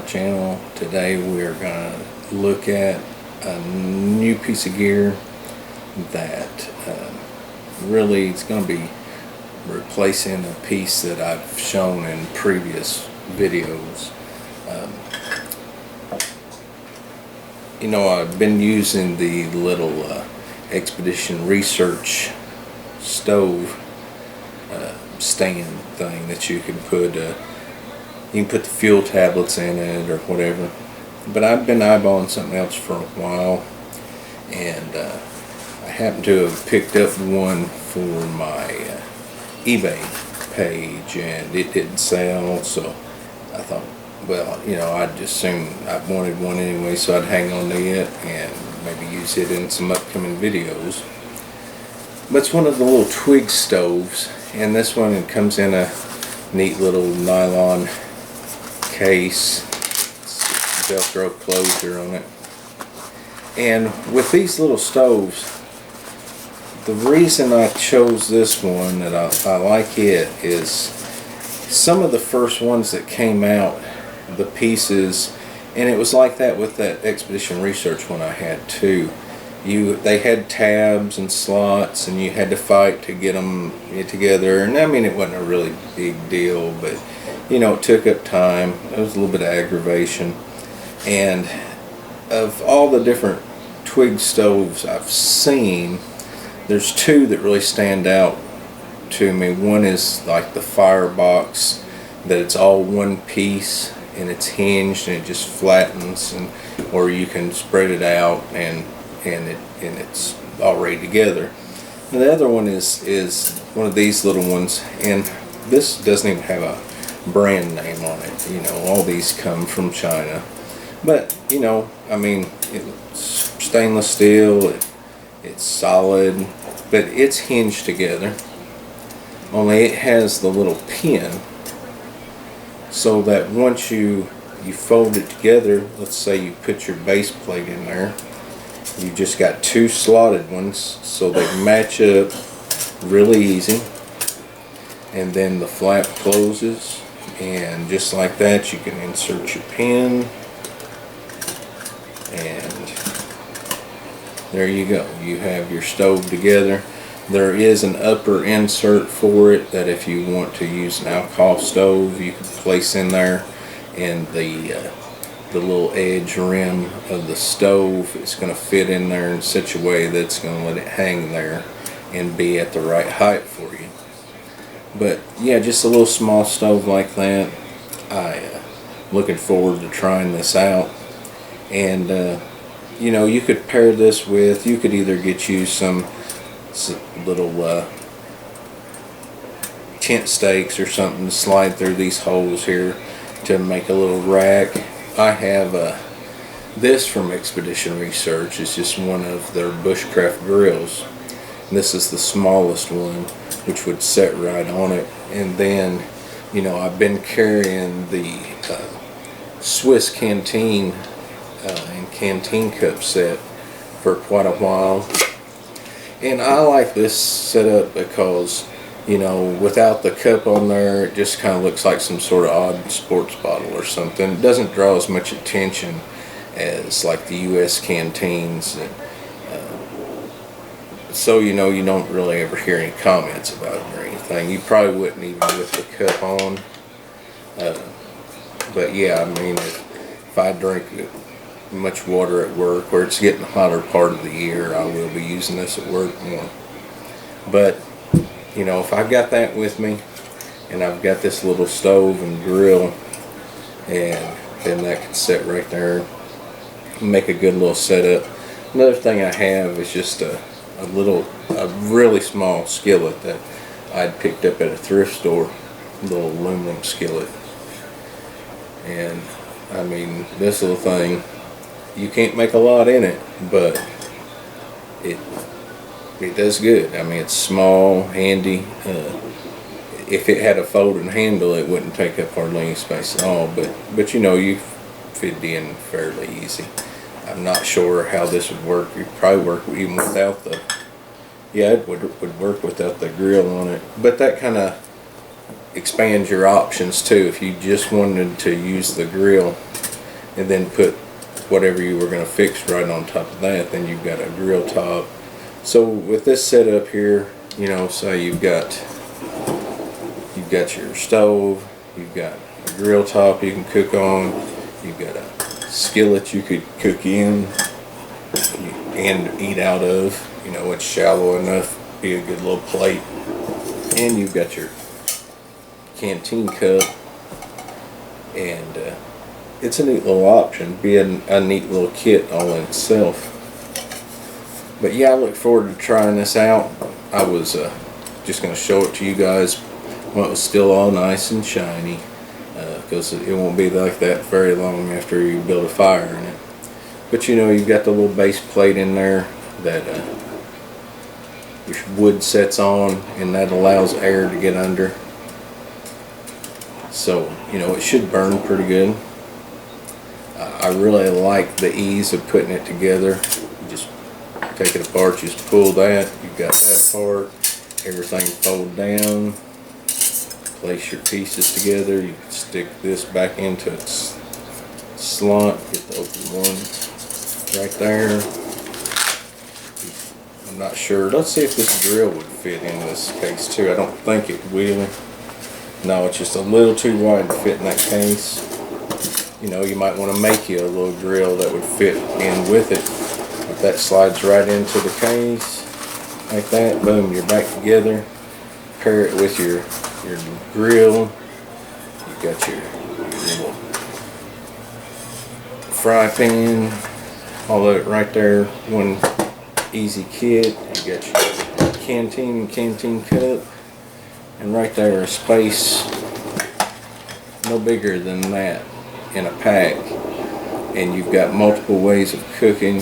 my channel. Today we're going to look at a new piece of gear that really is going to be replacing a piece that I've shown in previous videos. You know, I've been using the little Expedition Research stove stand thing that you can put the fuel tablets in it or whatever, but I've been eyeballing something else for a while, and I happen to have picked up one for my eBay page, and it didn't sell, so I thought, well, you know, I'd just soon, I wanted one anyway, so I'd hang on to it and maybe use it in some upcoming videos. But it's one of the little Twig stoves, and this one, it comes in a neat little nylon case, Velcro closure on it. And with these little stoves, the reason I chose this one, that I like it, is some of the first ones that came out, the pieces, and it was like that with that Expedition Research one I had too. They had tabs and slots, and you had to fight to get them together. And I mean, it wasn't a really big deal, but you know, it took up time. It was a little bit of aggravation. And of all the different Twig stoves I've seen, there's two that really stand out to me. One is like the firebox, that it's all one piece and it's hinged and it just flattens, and or you can spread it out and it's all right together. And the other one is one of these little ones, and this doesn't even have a brand name on it. You know, all these come from China, but you know, I mean, it's stainless steel, it's solid, but it's hinged together. Only it has the little pin, so that once you fold it together, let's say you put your base plate in there, you just got two slotted ones, so they match up really easy, and then the flap closes, and just like that you can insert your pin, and there you go, you have your stove together. There is an upper insert for it that if you want to use an alcohol stove, you can place in there, and the little edge rim of the stove is going to fit in there in such a way that it's going to let it hang there and be at the right height for you. But yeah, just a little small stove like that. Looking forward to trying this out. And you know, you could pair this with, you could either get you some little tent stakes or something to slide through these holes here to make a little rack. I have this from Expedition Research. It's just one of their bushcraft grills. And this is the smallest one, which would set right on it. And then, you know, I've been carrying the Swiss canteen and canteen cup set for quite a while. And I like this setup because, you know, without the cup on there, it just kind of looks like some sort of odd sports bottle or something. It doesn't draw as much attention as like the US canteens. And, so, you know, you don't really ever hear any comments about it or anything. You probably wouldn't even with the cup on. But yeah, I mean, if I drink much water at work, or it's getting the hotter part of the year, I will be using this at work more. But you know, if I've got that with me, and I've got this little stove and grill, and then that can sit right there, make a good little setup. Another thing I have is just a really small skillet that I'd picked up at a thrift store, a little aluminum skillet. And I mean, this little thing, you can't make a lot in it, but it does good. I mean, it's small, handy. If it had a folding handle, it wouldn't take up hardly any space at all. But you know, you fit in fairly easy. I'm not sure how this would work. It'd probably work even without the. Yeah, it would work without the grill on it. But that kind of expands your options too. If you just wanted to use the grill and then put whatever you were going to fix right on top of that. Then you've got a grill top. So with this setup here, you know, say you've got your stove, you've got a grill top you can cook on, you've got a skillet you could cook in and eat out of. You know, it's shallow enough, be a good little plate. And you've got your canteen cup, and it's a neat little option, be a neat little kit all in itself. But yeah, I look forward to trying this out. I was just going to show it to you guys when it was still all nice and shiny, because it won't be like that very long after you build a fire in it. But you know, you've got the little base plate in there that your wood sets on, and that allows air to get under. So, you know, it should burn pretty good. I really like the ease of putting it together. You just take it apart, just pull that, you've got that apart, everything fold down, place your pieces together, you can stick this back into its slot, get the open one right there. I'm not sure, let's see if this drill would fit in this case too. I don't think it will. No, it's just a little too wide to fit in that case. You know, you might want to make you a little drill that would fit in with it. But that slides right into the case like that. Boom, you're back together. Pair it with your grill. You've got your little fry pan. All of it right there. One easy kit. You got your canteen and canteen cup. And right there, a space no bigger than that in a pack, and you've got multiple ways of cooking.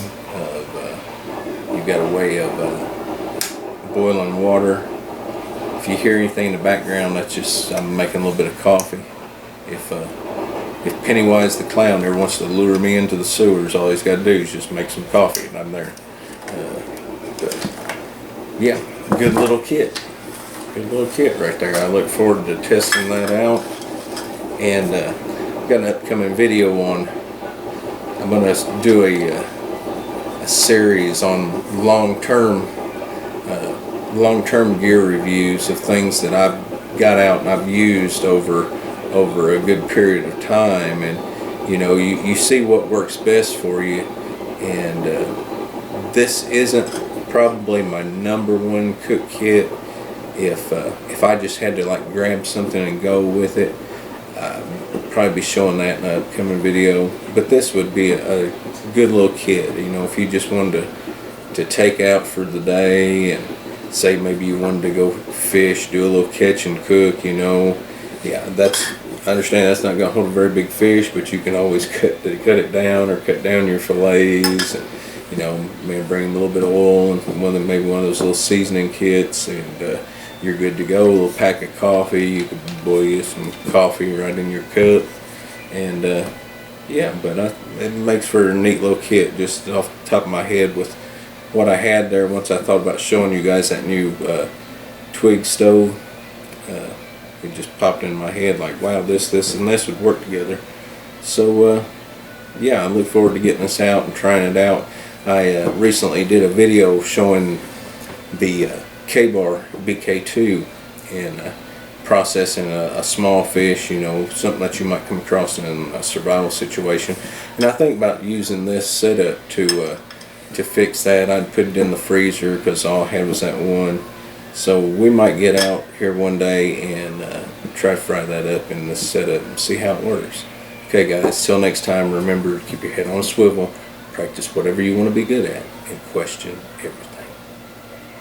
You've got a way of boiling water. If you hear anything in the background, that's just I'm making a little bit of coffee. If Pennywise the clown ever wants to lure me into the sewers, all he's got to do is just make some coffee, and I'm there. But yeah, good little kit. Good little kit right there. I look forward to testing that out, and got an upcoming video on. I'm going to do a series on long-term gear reviews of things that I've got out and I've used over a good period of time, and you know, you see what works best for you. And this isn't probably my #1 cook kit. If I just had to like grab something and go with it, probably be showing that in an upcoming video. But this would be a good little kit. You know, if you just wanted to take out for the day, and say maybe you wanted to go fish, do a little catch and cook, you know, yeah, I understand that's not going to hold a very big fish, but you can always cut it down, or cut down your fillets, and you know, maybe bring a little bit of oil and maybe one of those little seasoning kits, and you're good to go. A little pack of coffee, you could boil you some coffee right in your cup, and yeah, but it makes for a neat little kit. Just off the top of my head with what I had there, once I thought about showing you guys that new Twig stove, it just popped in my head like, wow, this and this would work together. So yeah, I look forward to getting this out and trying it out. I recently did a video showing the K-bar BK2 and processing a small fish, you know, something that you might come across in a survival situation. And I think about using this setup to fix that. I'd put it in the freezer because all I had was that one. So we might get out here one day and try to fry that up in this setup and see how it works. Okay guys, till next time, remember to keep your head on a swivel, practice whatever you want to be good at, and question everything.